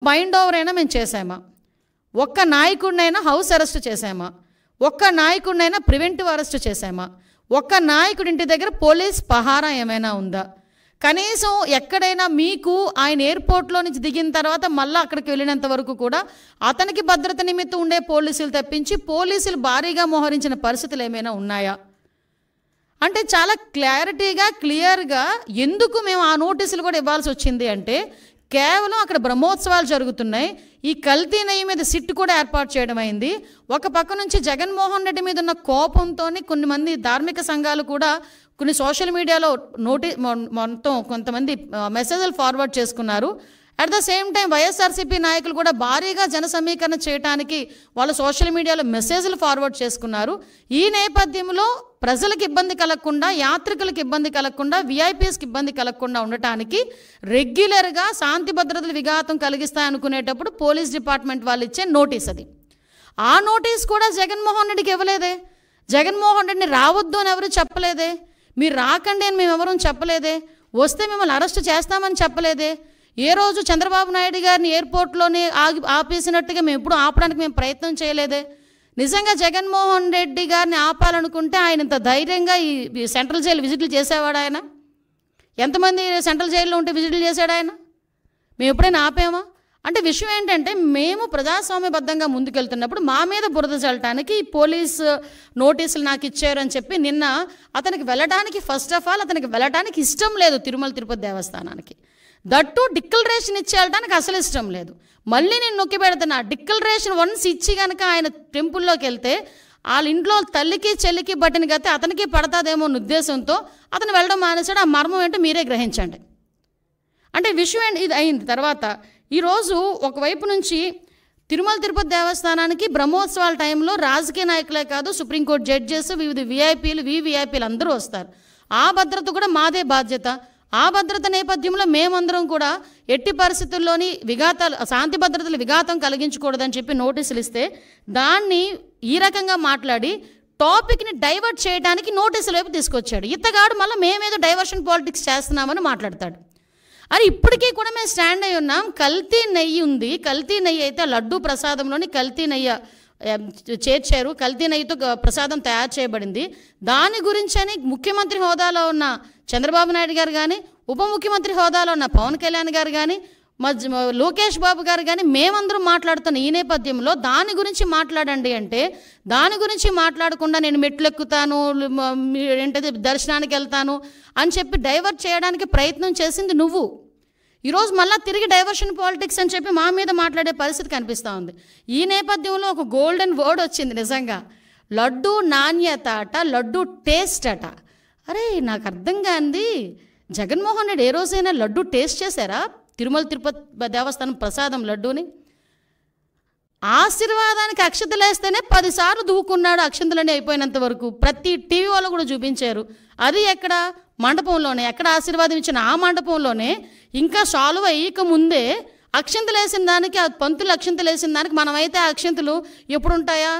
Bind over అయినా మేము చేసామా? ఒక్క నాయకుడినైనా హౌస్ అరెస్ట్ చేసామా? ఒక్క నాయకుడినైనా ప్రివెంటివ్ అరెస్ట్ చేసామా? ఒక్క నాయకుడి ఇంటి దగ్గర పోలీస్ పహారా ఏమైనా ఉందా? కనీసం ఎక్కడైనా మీకు ఆయన ఎయిర్పోర్ట్లో నుంచి దిగిన తర్వాత మళ్ళీ అక్కడికి వెళ్ళినంత వరకు కూడా అతనికి భద్రత నిమిత్తం ఉండే పోలీసులు తప్పించి పోలీసులు భారీగా మోహరించిన పరిస్థితులు ఏమైనా ఉన్నాయా? అంటే చాలా క్లియర్గా ఎందుకు మేము ఆ నోటీసులు కూడా ఇవ్వాల్సి వచ్చింది అంటే, కేవలం అక్కడ బ్రహ్మోత్సవాలు జరుగుతున్నాయి, ఈ కల్తీ నెయ్యి మీద సిట్ కూడా ఏర్పాటు చేయడం అయింది. ఒక పక్క నుంచి జగన్మోహన్ రెడ్డి మీద ఉన్న కోపంతో కొంతమంది ధార్మిక సంఘాలు కూడా కొన్ని సోషల్ మీడియాలో మొత్తం కొంతమంది మెసేజ్లు ఫార్వర్డ్ చేసుకున్నారు. At the same time YSRCP నాయకులు కూడా భారీగా జన సమీకరణ చేయడానికి వాళ్ళ సోషల్ మీడియాలో మెసేజ్లు ఫార్వర్డ్ చేసుకున్నారు. ఈ నేపథ్యంలో ప్రజలకు ఇబ్బంది కలగకుండా, యాత్రికులకు ఇబ్బంది కలగకుండా, విఐపీఎస్కి ఇబ్బంది కలగకుండా ఉండటానికి రెగ్యులర్గా శాంతి భద్రతలు విఘాతం కలిగిస్తాయనుకునేటప్పుడు పోలీస్ డిపార్ట్మెంట్ వాళ్ళు ఇచ్చే నోటీస్ అది. ఆ నోటీస్ కూడా జగన్మోహన్ రెడ్డికి ఇవ్వలేదే. జగన్మోహన్ రెడ్డిని రావద్దు అని ఎవరు చెప్పలేదే. మీరు రాకండి అని మేము ఎవరూ చెప్పలేదే. వస్తే మిమ్మల్ని అరెస్ట్ చేస్తామని చెప్పలేదే. ఏ రోజు చంద్రబాబు నాయుడు గారిని ఎయిర్పోర్ట్లోనే ఆపేసినట్టుగా మేము ఎప్పుడు ఆపడానికి మేము ప్రయత్నం చేయలేదే. నిజంగా జగన్మోహన్ రెడ్డి గారిని ఆపాలనుకుంటే ఆయన ఇంత ధైర్యంగా ఈ సెంట్రల్ జైలు విజిట్లు చేసేవాడు ఆయన? ఎంతమంది సెంట్రల్ జైల్లో ఉంటే విజిట్లు చేశాడు ఆయన? మేము ఎప్పుడైనా ఆపామా? అంటే విషయం ఏంటంటే, మేము ప్రజాస్వామ్యబద్ధంగా ముందుకెళ్తున్నప్పుడు మా మీద బురద చల్లటానికి పోలీస్ నోటీసులు నాకు ఇచ్చారు అని చెప్పి నిన్న అతనికి వెళ్ళడానికి, ఫస్ట్ ఆఫ్ ఆల్ అతనికి వెళ్ళడానికి ఇష్టం లేదు తిరుమల తిరుపతి దేవస్థానానికి. దట్టు డిక్లరేషన్ ఇచ్చి వెళ్ళడానికి అసలు ఇష్టం లేదు. మళ్ళీ నేను నొక్కి పెడుతున్నా, డిక్లరేషన్ వన్స్ ఇచ్చి కనుక ఆయన టెంపుల్లోకి వెళ్తే వాళ్ళ ఇంట్లో తల్లికి చెల్లికి బట్టిన గతే అతనికి పడతాదేమో అన్న ఉద్దేశంతో అతను వెళ్ళడం మానేశాడు. ఆ మర్మం ఏంటో మీరే గ్రహించండి. అంటే విషయం ఏంటి ఇది అయింది. తర్వాత ఈరోజు ఒకవైపు నుంచి తిరుమల తిరుపతి దేవస్థానానికి బ్రహ్మోత్సవాల టైంలో రాజకీయ నాయకులే కాదు, సుప్రీంకోర్టు జడ్జెస్, వివిధ విఐపీలు అందరూ వస్తారు. ఆ భద్రత కూడా మాదే బాధ్యత. ఆ భద్రత నేపథ్యంలో మేమందరం కూడా ఎట్టి పరిస్థితుల్లోని శాంతి భద్రతలు విఘాతం కలిగించకూడదని చెప్పి నోటీసులు ఇస్తే దాన్ని ఈ రకంగా మాట్లాడి టాపిక్ని డైవర్ట్ చేయడానికి నోటీసుల వైపు తీసుకొచ్చాడు. ఇతగాడు మళ్ళీ మేమేదో డైవర్షన్ పాలిటిక్స్ చేస్తున్నామని మాట్లాడతాడు. అది ఇప్పటికీ కూడా మేము స్టాండ్ అయి ఉన్నాం. కల్తీ నెయ్యి ఉంది. కల్తీ నెయ్యి అయితే లడ్డూ ప్రసాదంలోని కల్తీ నెయ్యి చేర్చారు. కల్తీ నెయ్యితో ప్రసాదం తయారు చేయబడింది. దాని గురించని ముఖ్యమంత్రి హోదాలో ఉన్న చంద్రబాబు నాయుడు గారు కానీ, ఉప ముఖ్యమంత్రి హోదాలో ఉన్న పవన్ కళ్యాణ్ గారు కానీ, లోకేష్ బాబు గారు కానీ మేమందరం మాట్లాడుతున్న ఈ నేపథ్యంలో దాని గురించి మాట్లాడండి అంటే, దాని గురించి మాట్లాడకుండా నేను మెట్లు ఎక్కుతాను, ఏంటది దర్శనానికి వెళ్తాను అని చెప్పి డైవర్ట్ చేయడానికి ప్రయత్నం చేసింది నువ్వు. ఈరోజు మళ్ళీ తిరిగి డైవర్షన్ పాలిటిక్స్ అని చెప్పి మా మీద మాట్లాడే పరిస్థితి కనిపిస్తూ ఉంది. ఈ నేపథ్యంలో ఒక గోల్డెన్ వర్డ్ వచ్చింది నిజంగా, లడ్డు నాణ్యత అట, లడ్డు టేస్ట్ అట. అరే నాకు అర్థం కాంది, జగన్మోహన్ రెడ్డి ఏ రోజైనా లడ్డు టేస్ట్ చేశారా? తిరుమల తిరుపతి దేవస్థానం ప్రసాదం లడ్డూని ఆశీర్వాదానికి అక్షంతలు వేస్తేనే 10 సార్లు దూకున్నాడు. అక్షంతలన్నీ అయిపోయినంత వరకు ప్రతి టీవీ వాళ్ళు కూడా చూపించారు. అది ఎక్కడ? మండపంలోనే. ఎక్కడ ఆశీర్వాదం ఇచ్చిన ఆ మండపంలోనే. ఇంకా సాల్వ్ అయ్యక ముందే అక్షంతలు వేసిన దానికి, ఆ పంతులు అక్షంతలు వేసిన దానికి మనమైతే ఆ అక్షంతలు ఎప్పుడు ఉంటాయా?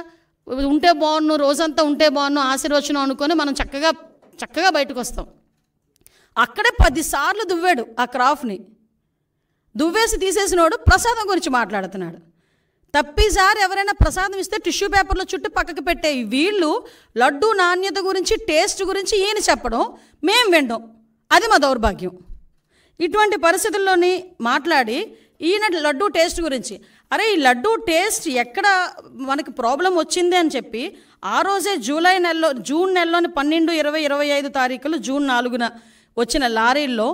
ఉంటే బాగున్ను, రోజంతా ఉంటే బాగున్ను, ఆశీర్వచనం అనుకొని మనం చక్కగా బయటకు వస్తాం. అక్కడే 10 సార్లు దువ్వాడు ఆ క్రాఫ్ట్ని. దువ్వేసి తీసేసినోడు ప్రసాదం గురించి మాట్లాడుతున్నాడు. తప్పిసారి ఎవరైనా ప్రసాదం ఇస్తే టిష్యూ పేపర్లో చుట్టూ పక్కకు పెట్టే వీళ్ళు లడ్డు నాణ్యత గురించి, టేస్ట్ గురించి ఈయన చెప్పడం, మేము వినడం, అది మా దౌర్భాగ్యం. ఇటువంటి పరిస్థితుల్లోని మాట్లాడి ఈయన లడ్డు టేస్ట్ గురించి, అరే ఈ లడ్డు టేస్ట్ ఎక్కడ మనకి ప్రాబ్లం వచ్చింది అని చెప్పి ఆ రోజే జూన్ నెలలోని 12, 20, 25 తారీఖులు, జూన్ 4న వచ్చిన లారీల్లో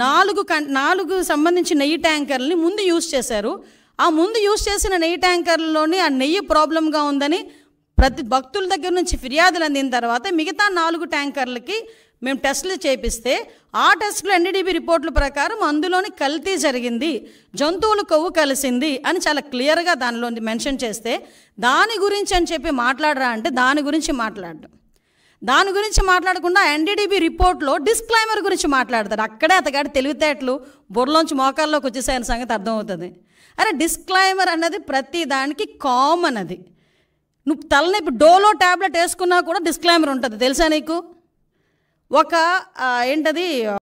4 సంబంధించి నెయ్యి ట్యాంకర్లని ముందు యూజ్ చేశారు. ఆ ముందు యూజ్ చేసిన నెయ్యి ట్యాంకర్లలోని ఆ నెయ్యి ప్రాబ్లంగా ఉందని ప్రతి భక్తుల దగ్గర నుంచి ఫిర్యాదులు అందిన తర్వాత మిగతా 4 ట్యాంకర్లకి మేము టెస్టులు చేపిస్తే ఆ టెస్టులు ఎన్డీడీబీ రిపోర్టుల ప్రకారం అందులోని కల్తీ జరిగింది, జంతువుల కొవ్వు కలిసింది అని చాలా క్లియర్గా దానిలో మెన్షన్ చేస్తే, దాని గురించి అని చెప్పి మాట్లాడరా అంటే దాని గురించి మాట్లాడకుండా ఎన్డీడీబీ రిపోర్ట్లో డిస్క్లైమర్ గురించి మాట్లాడతారు. అక్కడే అతగాడి తెలివితేటలు బుర్రలోంచి మోకాల్లోకి వచ్చేసాయని సంగతి అర్థమవుతుంది. అరే డిస్క్లైమర్ అన్నది ప్రతి దానికి కామన్. అది నువ్వు తలనొప్పి డోలో ట్యాబ్లెట్ వేసుకున్నా కూడా డిస్క్లైమర్ ఉంటుంది తెలుసా నీకు? ఏంటది